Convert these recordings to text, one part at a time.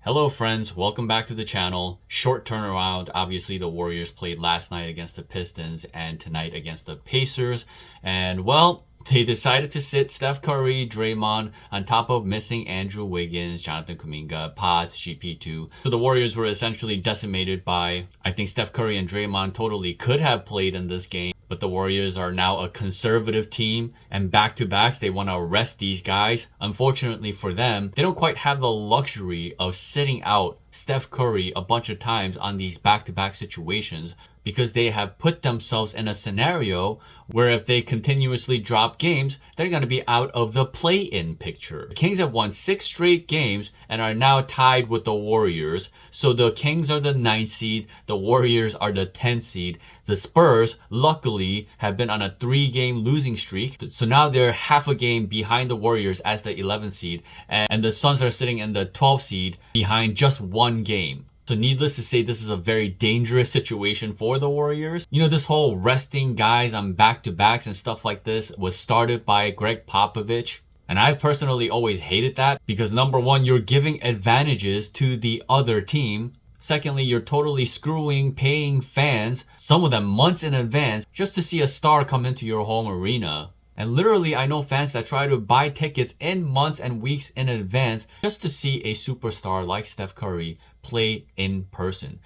Hello friends, welcome back to the channel. Short turnaround. Obviously the Warriors played last night against the Pistons and tonight against the Pacers. And well, they decided to sit Steph Curry, Draymond on top of missing Andrew Wiggins, Jonathan Kuminga, Pods, GP2. So the Warriors were essentially decimated by, I think Steph Curry and Draymond totally could have played in this game. But the Warriors are now a conservative team, and back-to-backs, they want to rest these guys. Unfortunately for them, they don't quite have the luxury of sitting out Steph Curry a bunch of times on these back-to-back situations because they have put themselves in a scenario where if they continuously drop games, they're going to be out of the play-in picture. The Kings have won 6 straight games and are now tied with the Warriors. So the Kings are the 9th seed, the Warriors are the 10th seed. The Spurs, luckily, have been on a 3-game losing streak. So now they're half a game behind the Warriors as the 11th seed. And the Suns are sitting in the 12th seed behind just 1 game. So needless to say, this is a very dangerous situation for the Warriors. You know, this whole resting guys on back-to-backs and stuff like this was started by Greg Popovich. And I've personally always hated that because number one, you're giving advantages to the other team. Secondly, you're totally screwing paying fans, some of them months in advance, just to see a star come into your home arena. And literally, I know fans that try to buy tickets in months and weeks in advance just to see a superstar like Steph Curry play in person.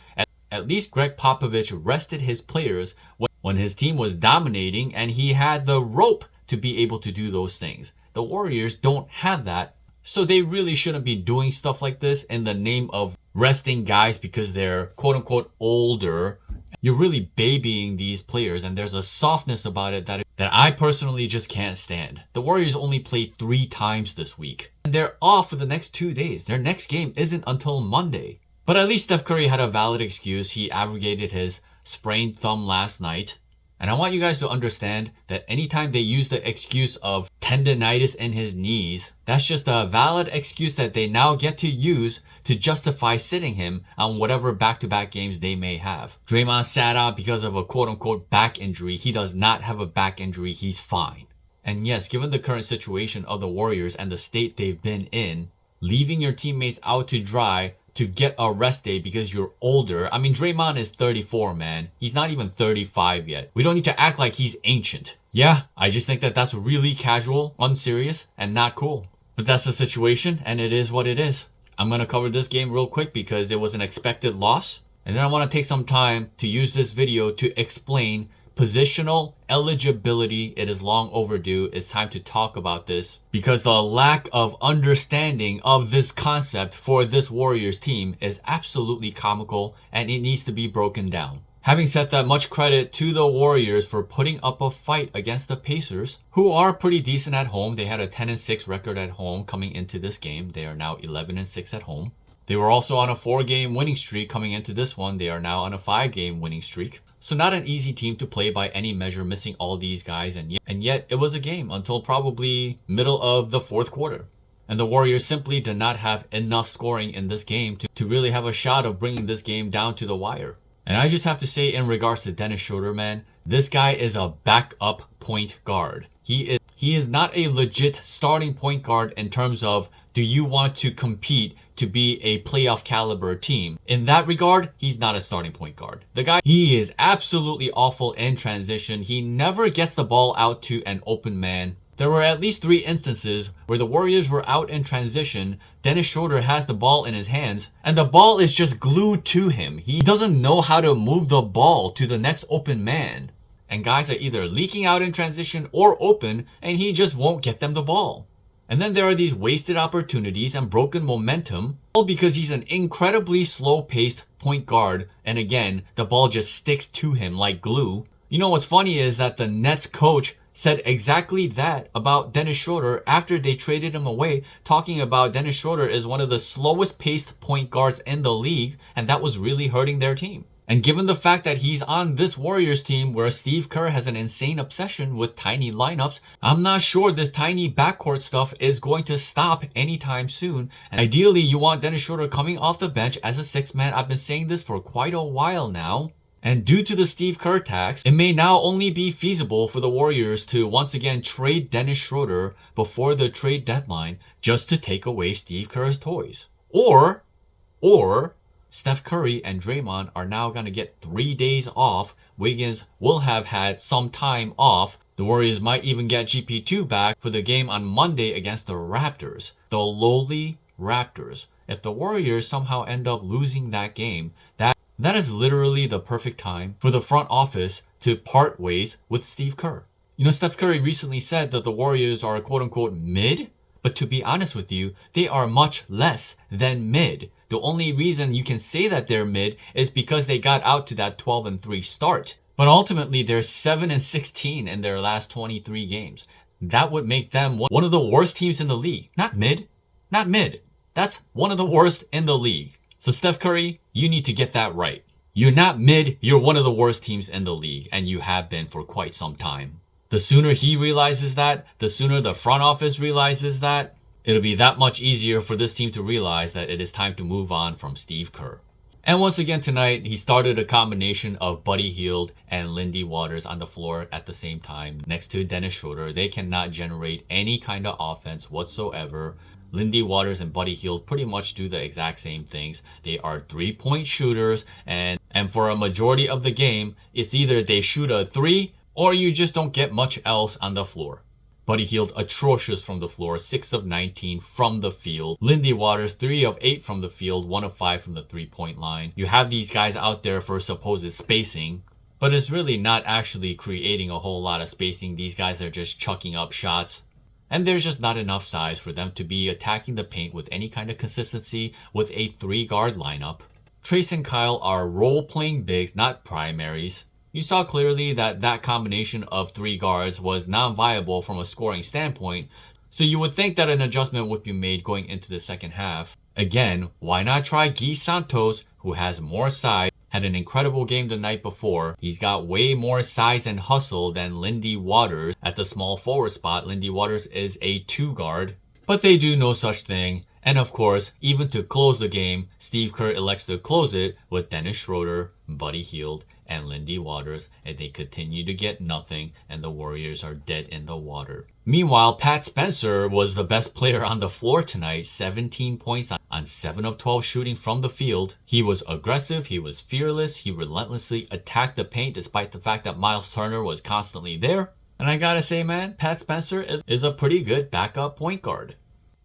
At least Greg Popovich rested his players when his team was dominating and he had the rope to be able to do those things. The Warriors don't have that, so they really shouldn't be doing stuff like this in the name of resting guys because they're quote-unquote older. You're really babying these players, and there's a softness about it that I personally just can't stand. The Warriors only played 3 times this week, and they're off for the next 2 days. Their next game isn't until Monday. But at least Steph Curry had a valid excuse. He abrogated his sprained thumb last night. And I want you guys to understand that anytime they use the excuse of tendonitis in his knees, that's just a valid excuse that they now get to use to justify sitting him on whatever back-to-back games they may have. Draymond sat out because of a quote-unquote back injury. He does not have a back injury. He's fine. And yes, given the current situation of the Warriors and the state they've been in, leaving your teammates out to dry to get a rest day because you're older. I mean, Draymond is 34, man. He's not even 35 yet. We don't need to act like he's ancient. Yeah, I just think that that's really casual, unserious, and not cool. But that's the situation, and it is what it is. I'm going to cover this game real quick because it was an expected loss. And then I want to take some time to use this video to explain positional eligibility. It is long overdue. It's time to talk about this because the lack of understanding of this concept for this Warriors team is absolutely comical and it needs to be broken down. Having said that, much credit to the Warriors for putting up a fight against the Pacers, who are pretty decent at home. They had a 10-6 record at home coming into this game. They are now 11-6 at home. They were also on a 4-game winning streak coming into this one. They are now on a 5-game winning streak. So not an easy team to play by any measure, missing all these guys. And yet it was a game until probably middle of the 4th quarter. And the Warriors simply did not have enough scoring in this game to really have a shot of bringing this game down to the wire. And I just have to say in regards to Dennis Schroeder, man, this guy is a backup point guard. He is not a legit starting point guard in terms of do you want to compete to be a playoff caliber team. In that regard, he's not a starting point guard. The guy, he is absolutely awful in transition. He never gets the ball out to an open man. There were at least 3 instances where the Warriors were out in transition. Dennis Schroeder has the ball in his hands and the ball is just glued to him. He doesn't know how to move the ball to the next open man. And guys are either leaking out in transition or open and he just won't get them the ball. And then there are these wasted opportunities and broken momentum, all because he's an incredibly slow-paced point guard. And again, the ball just sticks to him like glue. You know what's funny is that the Nets coach said exactly that about Dennis Schroeder after they traded him away, talking about Dennis Schroeder is one of the slowest paced point guards in the league, and that was really hurting their team. And given the fact that he's on this Warriors team where Steve Kerr has an insane obsession with tiny lineups, I'm not sure this tiny backcourt stuff is going to stop anytime soon. And ideally, you want Dennis Schroeder coming off the bench as a 6th man. I've been saying this for quite a while now. And due to the Steve Kerr tax, it may now only be feasible for the Warriors to once again trade Dennis Schroeder before the trade deadline just to take away Steve Kerr's toys. Or or Steph Curry and Draymond are now going to get 3 days off. Wiggins will have had some time off. The Warriors might even get GP2 back for the game on Monday against the Raptors. The lowly Raptors. If the Warriors somehow end up losing that game, that is literally the perfect time for the front office to part ways with Steve Kerr. You know, Steph Curry recently said that the Warriors are quote-unquote mid, but to be honest with you, they are much less than mid. The only reason you can say that they're mid is because they got out to that 12-3 start. But ultimately, they're 7-16 in their last 23 games. That would make them one of the worst teams in the league. Not mid. Not mid. That's one of the worst in the league. So Steph Curry, you need to get that right. You're not mid, you're one of the worst teams in the league, and you have been for quite some time. The sooner he realizes that, the sooner the front office realizes that, it'll be that much easier for this team to realize that it is time to move on from Steve Kerr. And once again tonight, he started a combination of Buddy Hield and Lindy Waters on the floor at the same time next to Dennis Schroeder. They cannot generate any kind of offense whatsoever. Lindy Waters and Buddy Hield pretty much do the exact same things. They are 3-point shooters, and for a majority of the game, it's either they shoot a 3 or you just don't get much else on the floor. Buddy Hield atrocious from the floor, 6 of 19 from the field. Lindy Waters, 3 of 8 from the field, 1 of 5 from the 3-point line. You have these guys out there for supposed spacing, but it's really not actually creating a whole lot of spacing. These guys are just chucking up shots. And there's just not enough size for them to be attacking the paint with any kind of consistency with a 3-guard lineup. Trace and Kyle are role-playing bigs, not primaries. You saw clearly that that combination of 3 guards was non-viable from a scoring standpoint, so you would think that an adjustment would be made going into the second half. Again, why not try Guy Santos, who has more size, had an incredible game the night before. He's got way more size and hustle than Lindy Waters at the small forward spot. Lindy Waters is a 2-guard, but they do no such thing. And of course, even to close the game, Steve Kerr elects to close it with Dennis Schroeder, Buddy Hield, and Lindy Waters, and they continue to get nothing, and the Warriors are dead in the water. Meanwhile, Pat Spencer was the best player on the floor tonight, 17 points on 7 of 12 shooting from the field. He was aggressive, he was fearless, he relentlessly attacked the paint despite the fact that Miles Turner was constantly there. And I gotta say, man, Pat Spencer is a pretty good backup point guard.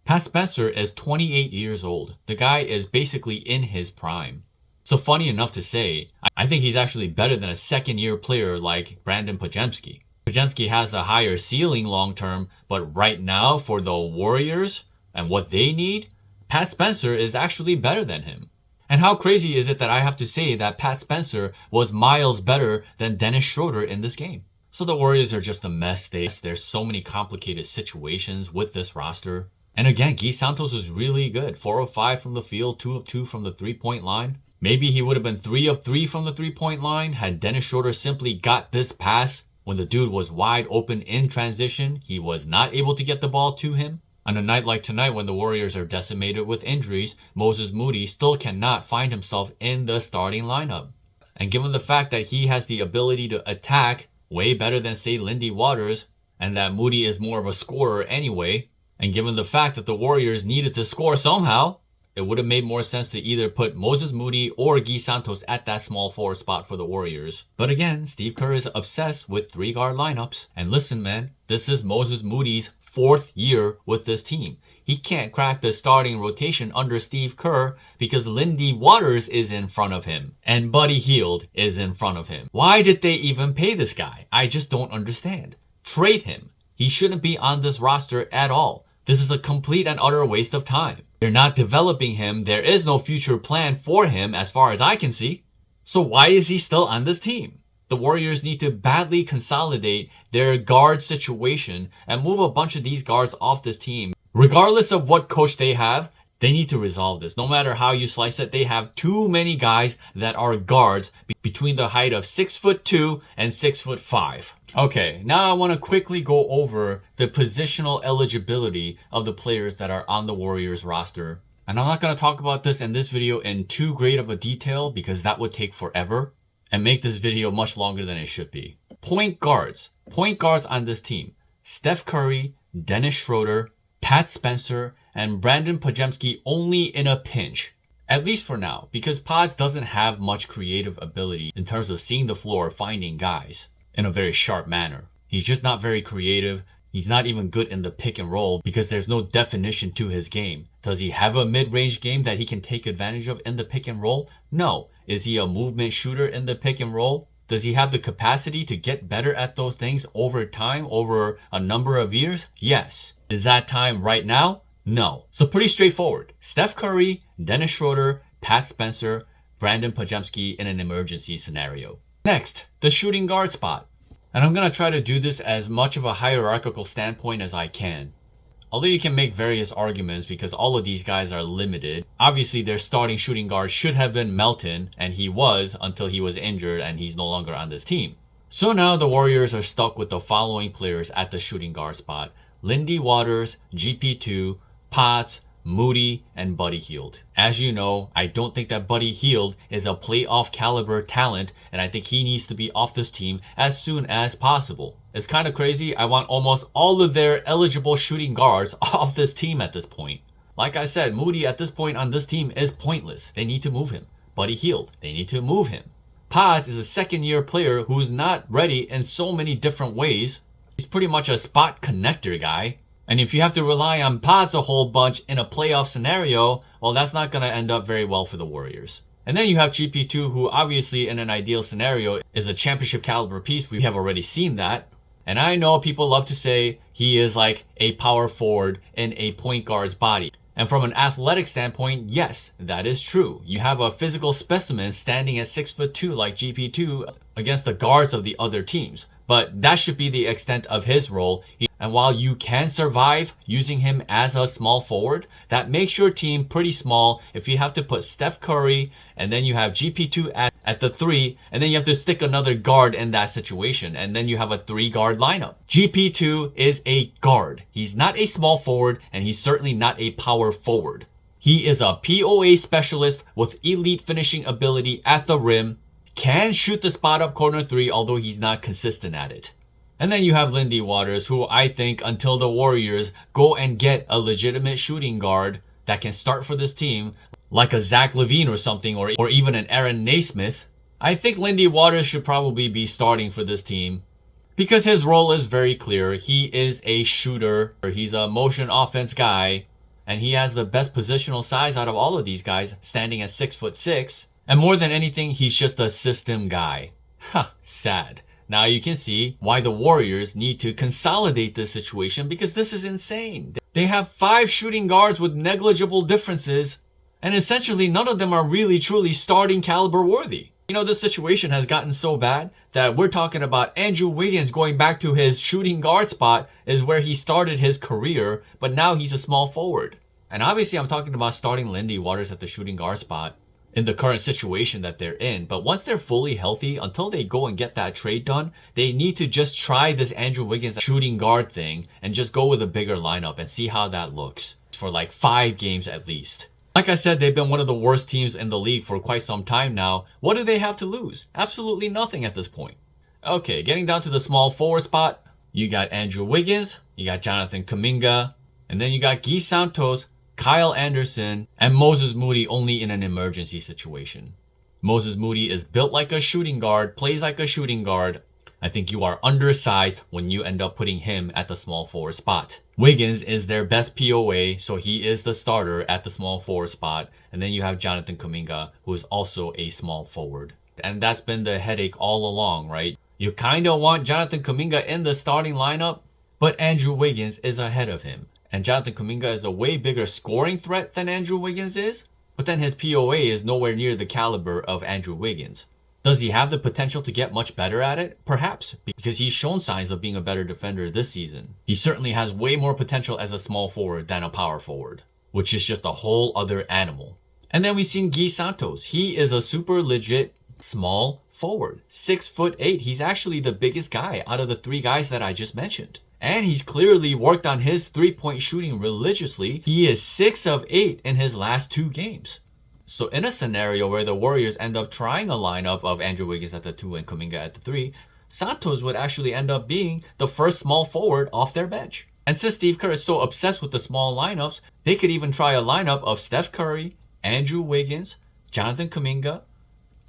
Pat Spencer is 28 years old. The guy is basically in his prime. So funny enough to say, I think he's actually better than a second-year player like Brandon Podziemski. Podziemski has a higher ceiling long-term, but right now for the Warriors and what they need, Pat Spencer is actually better than him. And how crazy is it that I have to say that Pat Spencer was miles better than Dennis Schroeder in this game? So the Warriors are just a mess. There's so many complicated situations with this roster. And again, Guy Santos was really good. 4 of 5 from the field, 2 of 2 from the 3-point line. Maybe he would have been 3 of 3 from the 3-point line had Dennis Schroeder simply got this pass when the dude was wide open in transition. He was not able to get the ball to him. On a night like tonight when the Warriors are decimated with injuries, Moses Moody still cannot find himself in the starting lineup. And given the fact that he has the ability to attack way better than, say, Lindy Waters, and that Moody is more of a scorer anyway, and given the fact that the Warriors needed to score somehow, it would have made more sense to either put Moses Moody or Guy Santos at that small forward spot for the Warriors. But again, Steve Kerr is obsessed with 3-guard lineups. And listen, man, this is Moses Moody's 4th year with this team. He can't crack the starting rotation under Steve Kerr because Lindy Waters is in front of him and Buddy Hield is in front of him. Why did they even pay this guy? I just don't understand. Trade him. He shouldn't be on this roster at all. This is a complete and utter waste of time. They're not developing him. There is no future plan for him as far as I can see. So why is he still on this team? The Warriors need to badly consolidate their guard situation and move a bunch of these guards off this team. Regardless of what coach they have, they need to resolve this. No matter how you slice it, they have too many guys that are guards between the height of 6'2" and 6'5". Okay, now I want to quickly go over the positional eligibility of the players that are on the Warriors roster. And I'm not going to talk about this in this video in too great of a detail because that would take forever and make this video much longer than it should be. Point guards. Point guards on this team. Steph Curry, Dennis Schroeder, Pat Spencer, and Brandon Podziemski only in a pinch. At least for now, because Pods doesn't have much creative ability in terms of seeing the floor, finding guys in a very sharp manner. He's just not very creative. He's not even good in the pick and roll because there's no definition to his game. Does he have a mid-range game that he can take advantage of in the pick and roll? No. Is he a movement shooter in the pick and roll? Does he have the capacity to get better at those things over time, over a number of years? Yes. Is that time right now? No. So pretty straightforward. Steph Curry, Dennis Schroeder, Pat Spencer, Brandon Pajemski in an emergency scenario. Next, the shooting guard spot. And I'm going to try to do this as much of a hierarchical standpoint as I can. Although you can make various arguments because all of these guys are limited. Obviously, their starting shooting guard should have been Melton, and he was until he was injured and he's no longer on this team. So now the Warriors are stuck with the following players at the shooting guard spot. Lindy Waters, GP2, Potts, Moody, and Buddy Hield. As you know, I don't think that Buddy Hield is a playoff caliber talent, and I think he needs to be off this team as soon as possible. It's kind of crazy. I want almost all of their eligible shooting guards off this team at this point. Like I said, Moody at this point on this team is pointless. They need to move him. Buddy Hield, they need to move him. Pods is a second-year player who's not ready in so many different ways. He's pretty much a spot connector guy. And if you have to rely on Pods a whole bunch in a playoff scenario, well, that's not going to end up very well for the Warriors. And then you have GP2, who obviously in an ideal scenario is a championship caliber piece. We have already seen that. And I know people love to say he is like a power forward in a point guard's body. And from an athletic standpoint, yes, that is true. You have a physical specimen standing at 6'2" like GP2 against the guards of the other teams. But that should be the extent of his role. And while you can survive using him as a small forward, that makes your team pretty small if you have to put Steph Curry and then you have GP2 at the 3, and then you have to stick another guard in that situation, and then you have a 3-guard lineup. GP2 is a guard. He's not a small forward, and he's certainly not a power forward. He is a POA specialist with elite finishing ability at the rim, can shoot the spot up corner 3, although he's not consistent at it. And then you have Lindy Waters, who I think until the Warriors go and get a legitimate shooting guard that can start for this team, like a Zach LaVine or something, or even an Aaron Naismith, I think Lindy Waters should probably be starting for this team. Because his role is very clear. He is a shooter, he's a motion offense guy, and he has the best positional size out of all of these guys, standing at 6'6". And more than anything, he's just a system guy. Sad. Now you can see why the Warriors need to consolidate this situation, because this is insane. They have 5 shooting guards with negligible differences, and essentially none of them are really truly starting caliber worthy. You know, this situation has gotten so bad that we're talking about Andrew Wiggins going back to his shooting guard spot is where he started his career, but now he's a small forward. And obviously I'm talking about starting Lindy Waters at the shooting guard spot in the current situation that they're in. But once they're fully healthy, until they go and get that trade done, they need to just try this Andrew Wiggins shooting guard thing and just go with a bigger lineup and see how that looks for like 5 games at least. Like I said, they've been one of the worst teams in the league for quite some time now. What do they have to lose? Absolutely nothing at this point. Okay, getting down to the small forward spot, you got Andrew Wiggins, you got Jonathan Kuminga, and then you got Guy Santos, Kyle Anderson, and Moses Moody only in an emergency situation. Moses Moody is built like a shooting guard, plays like a shooting guard. I think you are undersized when you end up putting him at the small forward spot. Wiggins is their best POA, so he is the starter at the small forward spot. And then you have Jonathan Kuminga, who is also a small forward. And that's been the headache all along, right? You kind of want Jonathan Kuminga in the starting lineup, but Andrew Wiggins is ahead of him. And Jonathan Kuminga is a way bigger scoring threat than Andrew Wiggins is, but then his POA is nowhere near the caliber of Andrew Wiggins. Does he have the potential to get much better at it? Perhaps, because he's shown signs of being a better defender this season. He certainly has way more potential as a small forward than a power forward, which is just a whole other animal. And then we've seen Guy Santos. He is a super legit small forward, 6'8". He's actually the biggest guy out of the 3 guys that I just mentioned. And he's clearly worked on his 3-point shooting religiously. He is 6 of 8 in his last 2 games. So in a scenario where the Warriors end up trying a lineup of Andrew Wiggins at the 2 and Kuminga at the 3, Santos would actually end up being the first small forward off their bench. And since Steve Kerr is so obsessed with the small lineups, they could even try a lineup of Steph Curry, Andrew Wiggins, Jonathan Kuminga,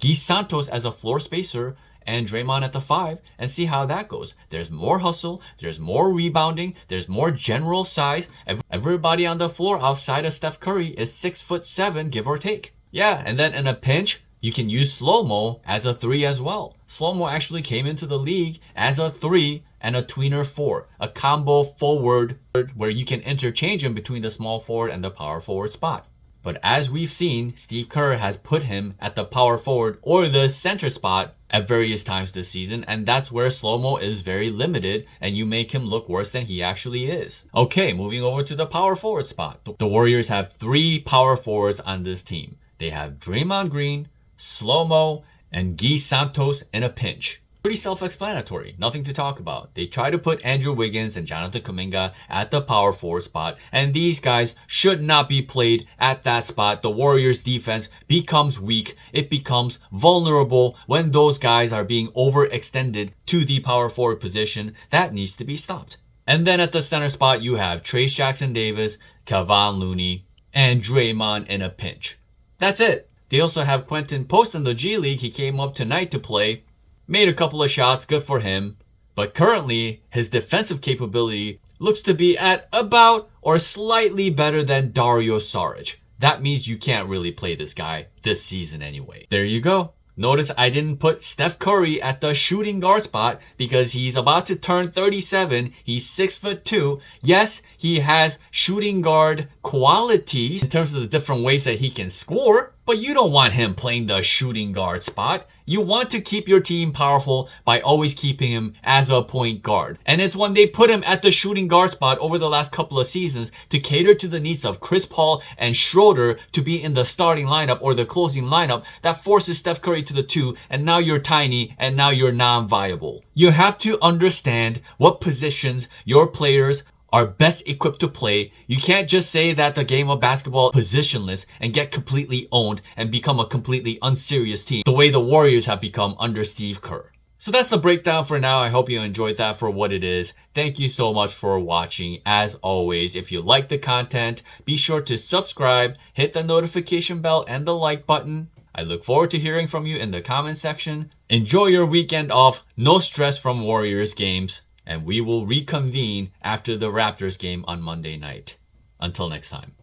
Guy Santos as a floor spacer, and Draymond at the 5, and see how that goes. There's more hustle, there's more rebounding, there's more general size. Everybody on the floor outside of Steph Curry is 6'7", give or take. Yeah, and then in a pinch, you can use Slo-Mo as a 3 as well. Slo-Mo actually came into the league as a 3 and a tweener 4, a combo forward where you can interchange him between the small forward and the power forward spot. But as we've seen, Steve Kerr has put him at the power forward or the center spot at various times this season, and that's where Slo-Mo is very limited, and you make him look worse than he actually is. Okay, moving over to the power forward spot. The Warriors have 3 power forwards on this team. They have Draymond Green, Slo-Mo, and Guy Santos in a pinch. Pretty self-explanatory, nothing to talk about. They try to put Andrew Wiggins and Jonathan Kuminga at the power forward spot, and these guys should not be played at that spot. The Warriors defense becomes weak. It becomes vulnerable when those guys are being overextended to the power forward position. That needs to be stopped. And then at the center spot, you have Trayce Jackson-Davis, Kevon Looney, and Draymond in a pinch. That's it. They also have Quentin Post in the G League. He came up tonight to play. Made a couple of shots, good for him. But currently, his defensive capability looks to be at about or slightly better than Dario Saric. That means you can't really play this guy this season anyway. There you go. Notice I didn't put Steph Curry at the shooting guard spot because he's about to turn 37. He's 6'2". Yes, he has shooting guard qualities in terms of the different ways that he can score, but you don't want him playing the shooting guard spot. You want to keep your team powerful by always keeping him as a point guard. And it's when they put him at the shooting guard spot over the last couple of seasons to cater to the needs of Chris Paul and Schroeder to be in the starting lineup or the closing lineup that forces Steph Curry to the 2, and now you're tiny and now you're non-viable. You have to understand what positions your players are best equipped to play. You can't just say that the game of basketball is positionless and get completely owned and become a completely unserious team the way the Warriors have become under Steve Kerr. So that's the breakdown for now. I hope you enjoyed that for what it is. Thank you so much for watching. As always, if you like the content, be sure to subscribe, hit the notification bell and the like button. I look forward to hearing from you in the comment section. Enjoy your weekend off. No stress from Warriors games. And we will reconvene after the Raptors game on Monday night. Until next time.